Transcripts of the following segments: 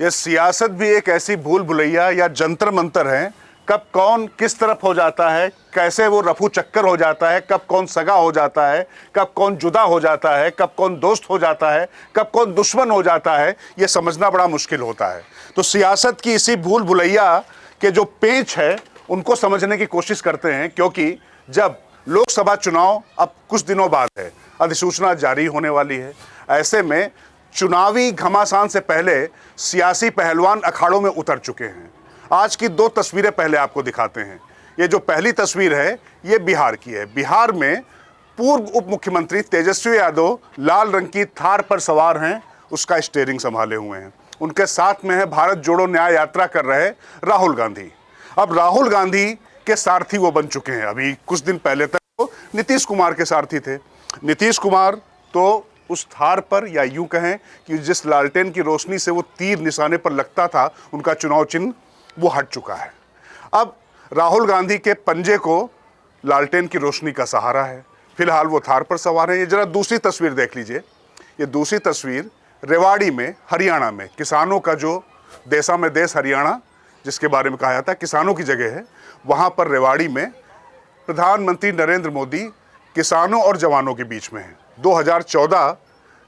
ये सियासत भी एक ऐसी भूल भुलैया या जंतर मंतर है, कब कौन किस तरफ हो जाता है, कैसे वो रफू चक्कर हो जाता है, कब कौन सगा हो जाता है, कब कौन जुदा हो जाता है, कब कौन दोस्त हो जाता है, कब कौन दुश्मन हो जाता है, ये समझना बड़ा मुश्किल होता है। तो सियासत की इसी भूल भुलैया के जो पेंच है उनको समझने की कोशिश करते हैं, क्योंकि जब लोकसभा चुनाव अब कुछ दिनों बाद है, अधिसूचना जारी होने वाली है, ऐसे में चुनावी घमासान से पहले सियासी पहलवान अखाड़ों में उतर चुके हैं। आज की दो तस्वीरें पहले आपको दिखाते हैं। ये जो पहली तस्वीर है ये बिहार की है। बिहार में पूर्व उप मुख्यमंत्री तेजस्वी यादव लाल रंग की थार पर सवार हैं, उसका स्टीयरिंग संभाले हुए हैं। उनके साथ में है भारत जोड़ो न्याय यात्रा कर रहे राहुल गांधी। अब राहुल गांधी के सारथी वो बन चुके हैं। अभी कुछ दिन पहले तक वो नीतीश कुमार के सारथी थे। नीतीश कुमार तो उस थार पर, या यूं कहें कि जिस लालटेन की रोशनी से वो तीर निशाने पर लगता था, उनका चुनाव चिन्ह वो हट चुका है। अब राहुल गांधी के पंजे को लालटेन की रोशनी का सहारा है। फिलहाल वो थार पर सवार हैं। ये जरा दूसरी तस्वीर देख लीजिए। ये दूसरी तस्वीर रेवाड़ी में, हरियाणा में, किसानों का जो देशा में देश हरियाणा जिसके बारे में कहा जाता है, किसानों की जगह है। वहाँ पर रेवाड़ी में प्रधानमंत्री नरेंद्र मोदी किसानों और जवानों के बीच में है। 2014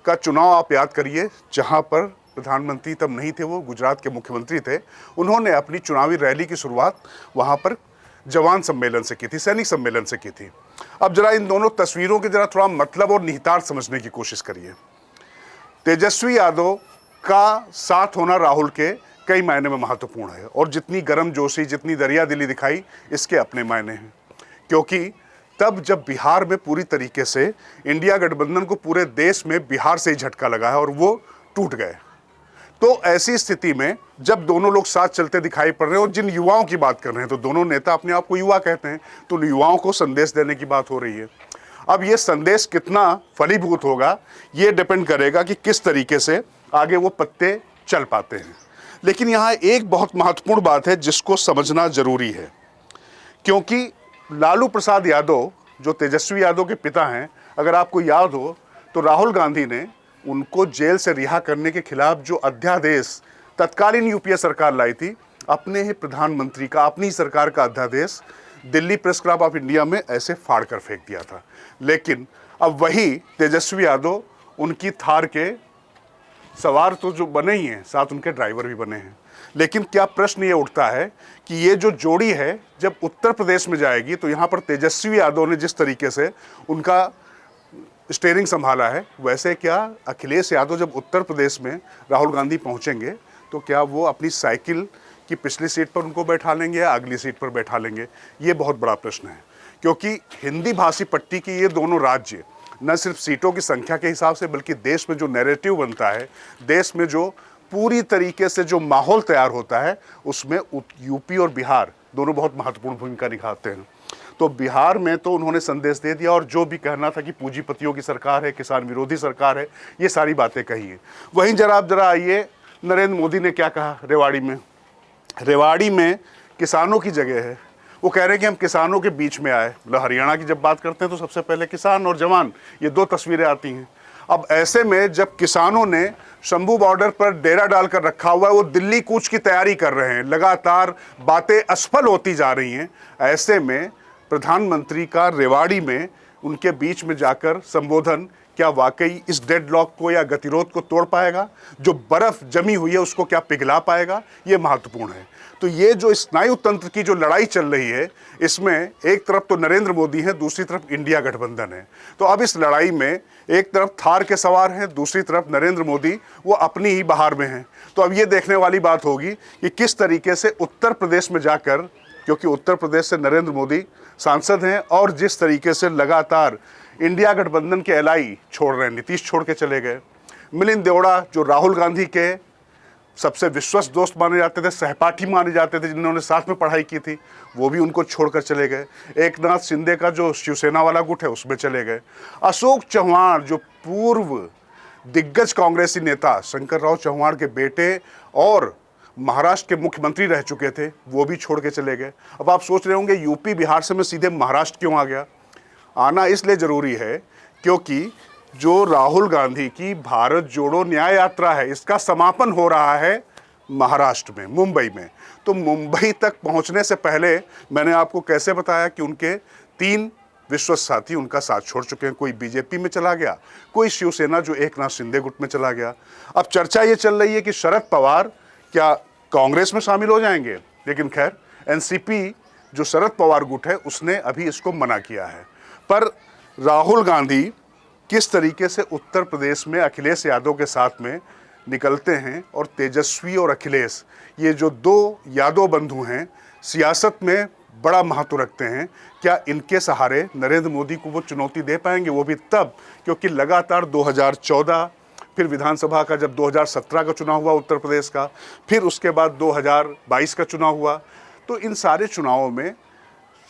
का चुनाव आप याद करिए, जहाँ पर प्रधानमंत्री तब नहीं थे, वो गुजरात के मुख्यमंत्री थे। उन्होंने अपनी चुनावी रैली की शुरुआत वहाँ पर जवान सम्मेलन से की थी, सैनिक सम्मेलन से की थी। अब जरा इन दोनों तस्वीरों के जरा थोड़ा मतलब और निहितार्थ समझने की कोशिश करिए। तेजस्वी यादव का साथ होना राहुल के कई मायने में महत्वपूर्ण है, और जितनी गर्मजोशी, जितनी दरिया दिली दिखाई, इसके अपने मायने हैं। क्योंकि तब जब बिहार में पूरी तरीके से इंडिया गठबंधन को पूरे देश में बिहार से ही झटका लगा है और वो टूट गए, तो ऐसी स्थिति में जब दोनों लोग साथ चलते दिखाई पड़ रहे हैं, और जिन युवाओं की बात कर रहे हैं, तो दोनों नेता अपने आप को युवा कहते हैं, तो युवाओं को संदेश देने की बात हो रही है। अब ये संदेश कितना फलीभूत होगा, ये डिपेंड करेगा कि किस तरीके से आगे वो पत्ते चल पाते हैं। लेकिन यहाँ एक बहुत महत्वपूर्ण बात है जिसको समझना जरूरी है, क्योंकि लालू प्रसाद यादव जो तेजस्वी यादव के पिता हैं, अगर आपको याद हो तो राहुल गांधी ने उनको जेल से रिहा करने के खिलाफ जो अध्यादेश तत्कालीन यूपीए सरकार लाई थी, अपने ही प्रधानमंत्री का, अपनी ही सरकार का अध्यादेश Delhi press club of India में ऐसे फाड़ कर फेंक दिया था। लेकिन अब वही तेजस्वी यादव उनकी थार के सवार तो जो बने ही हैं, साथ उनके ड्राइवर भी बने हैं। लेकिन क्या प्रश्न ये उठता है कि ये जो जोड़ी है जब उत्तर प्रदेश में जाएगी, तो यहाँ पर तेजस्वी यादव ने जिस तरीके से उनका स्टीयरिंग संभाला है, वैसे क्या अखिलेश यादव जब उत्तर प्रदेश में राहुल गांधी पहुँचेंगे, तो क्या वो अपनी साइकिल की पिछली सीट पर उनको बैठा लेंगे या अगली सीट पर बैठा लेंगे? ये बहुत बड़ा प्रश्न है। क्योंकि हिंदी भाषी पट्टी की ये दोनों राज्य न सिर्फ सीटों की संख्या के हिसाब से, बल्कि देश में जो नैरेटिव बनता है, देश में जो पूरी तरीके से जो माहौल तैयार होता है, उसमें यूपी और बिहार दोनों बहुत महत्वपूर्ण भूमिका निभाते हैं। तो बिहार में तो उन्होंने संदेश दे दिया, और जो भी कहना था कि पूंजीपतियों की सरकार है, किसान विरोधी सरकार है, ये सारी बातें कही हैं। वहीं जरा आइए, नरेंद्र मोदी ने क्या कहा रेवाड़ी में। रेवाड़ी में किसानों की जगह है। वो कह रहे हैं कि हम किसानों के बीच में आए। मतलब हरियाणा की जब बात करते हैं तो सबसे पहले किसान और जवान, ये दो तस्वीरें आती हैं। अब ऐसे में जब किसानों ने शंभू बॉर्डर पर डेरा डालकर रखा हुआ है, वो दिल्ली कूच की तैयारी कर रहे हैं, लगातार बातें असफल होती जा रही हैं, ऐसे में प्रधानमंत्री का रेवाड़ी में उनके बीच में जाकर संबोधन क्या वाकई इस डेडलॉक को या गतिरोध को तोड़ पाएगा? जो बर्फ जमी हुई है उसको क्या पिघला पाएगा? ये महत्वपूर्ण है। तो ये जो स्नायु तंत्र की जो लड़ाई चल रही है, इसमें एक तरफ तो नरेंद्र मोदी है, दूसरी तरफ इंडिया गठबंधन है। तो अब इस लड़ाई में एक तरफ थार के सवार हैं, दूसरी तरफ नरेंद्र मोदी वो अपनी ही बहार में हैं। तो अब ये देखने वाली बात होगी कि किस तरीके से उत्तर प्रदेश में जाकर, क्योंकि उत्तर प्रदेश से नरेंद्र मोदी सांसद हैं, और जिस तरीके से लगातार इंडिया गठबंधन के एलाई छोड़ रहे हैं, नीतीश छोड़ के चले गए, मिलिंद देवड़ा जो राहुल गांधी के सबसे विश्वस्त दोस्त माने जाते थे, सहपाठी माने जाते थे, जिन्होंने साथ में पढ़ाई की थी, वो भी उनको छोड़कर चले गए। एकनाथ शिंदे का जो शिवसेना वाला गुट है उसमें चले गए। अशोक चव्हाण जो पूर्व दिग्गज कांग्रेसी नेता शंकरराव चव्हाण के बेटे और महाराष्ट्र के मुख्यमंत्री रह चुके थे, वो भी छोड़ के चले गए। अब आप सोच रहे होंगे यूपी बिहार से मैं सीधे महाराष्ट्र क्यों आ गया? आना इसलिए ज़रूरी है क्योंकि जो राहुल गांधी की भारत जोड़ो न्याय यात्रा है, इसका समापन हो रहा है महाराष्ट्र में, मुंबई में। तो मुंबई तक पहुंचने से पहले मैंने आपको कैसे बताया कि उनके 3 विश्वस्त साथी उनका साथ छोड़ चुके हैं। कोई बीजेपी में चला गया, कोई शिवसेना जो एकनाथ शिंदे गुट में चला गया। अब चर्चा ये चल रही है कि शरद पवार क्या कांग्रेस में शामिल हो जाएंगे, लेकिन खैर एनसीपी जो शरद पवार गुट है उसने अभी इसको मना किया है। पर राहुल गांधी किस तरीके से उत्तर प्रदेश में अखिलेश यादव के साथ में निकलते हैं, और तेजस्वी और अखिलेश ये जो 2 यादव बंधु हैं सियासत में बड़ा महत्व रखते हैं, क्या इनके सहारे नरेंद्र मोदी को वो चुनौती दे पाएंगे? वो भी तब क्योंकि लगातार 2014, फिर विधानसभा का जब 2017 का चुनाव हुआ उत्तर प्रदेश का, फिर उसके बाद 2022 का चुनाव हुआ, तो इन सारे चुनावों में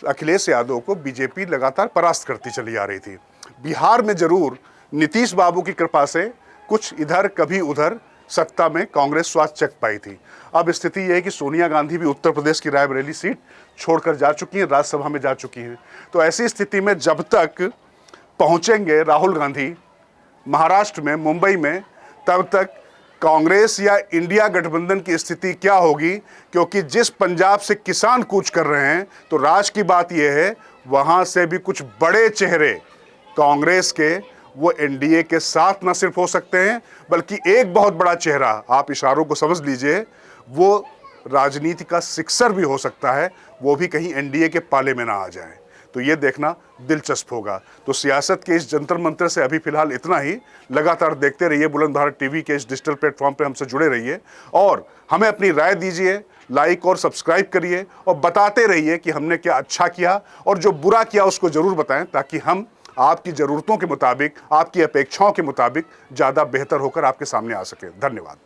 अखिलेश यादव को बीजेपी लगातार परास्त करती चली आ रही थी। बिहार में जरूर नीतीश बाबू की कृपा से कुछ इधर कभी उधर सत्ता में कांग्रेस स्वाद चख पाई थी। अब स्थिति यह है कि सोनिया गांधी भी उत्तर प्रदेश की रायबरेली सीट छोड़कर जा चुकी हैं, राज्यसभा में जा चुकी हैं। तो ऐसी स्थिति में जब तक पहुंचेंगे राहुल गांधी महाराष्ट्र में, मुंबई में, तब तक कांग्रेस या इंडिया गठबंधन की स्थिति क्या होगी? क्योंकि जिस पंजाब से किसान कूच कर रहे हैं, तो राज की बात यह है वहां से भी कुछ बड़े चेहरे कांग्रेस के वो एनडीए के साथ न सिर्फ हो सकते हैं, बल्कि एक बहुत बड़ा चेहरा, आप इशारों को समझ लीजिए, वो राजनीति का सिक्सर भी हो सकता है, वो भी कहीं एनडीए के पाले में ना आ जाए। तो ये देखना दिलचस्प होगा। तो सियासत के इस जंतर मंतर से अभी फिलहाल इतना ही। लगातार देखते रहिए बुलंद भारत टीवी के इस डिजिटल प्लेटफॉर्म पे हमसे जुड़े रहिए और हमें अपनी राय दीजिए, लाइक और सब्सक्राइब करिए और बताते रहिए कि हमने क्या अच्छा किया और जो बुरा किया उसको ज़रूर बताएं, ताकि हम आपकी ज़रूरतों के मुताबिक, आपकी अपेक्षाओं के मुताबिक ज़्यादा बेहतर होकर आपके सामने आ सकें। धन्यवाद।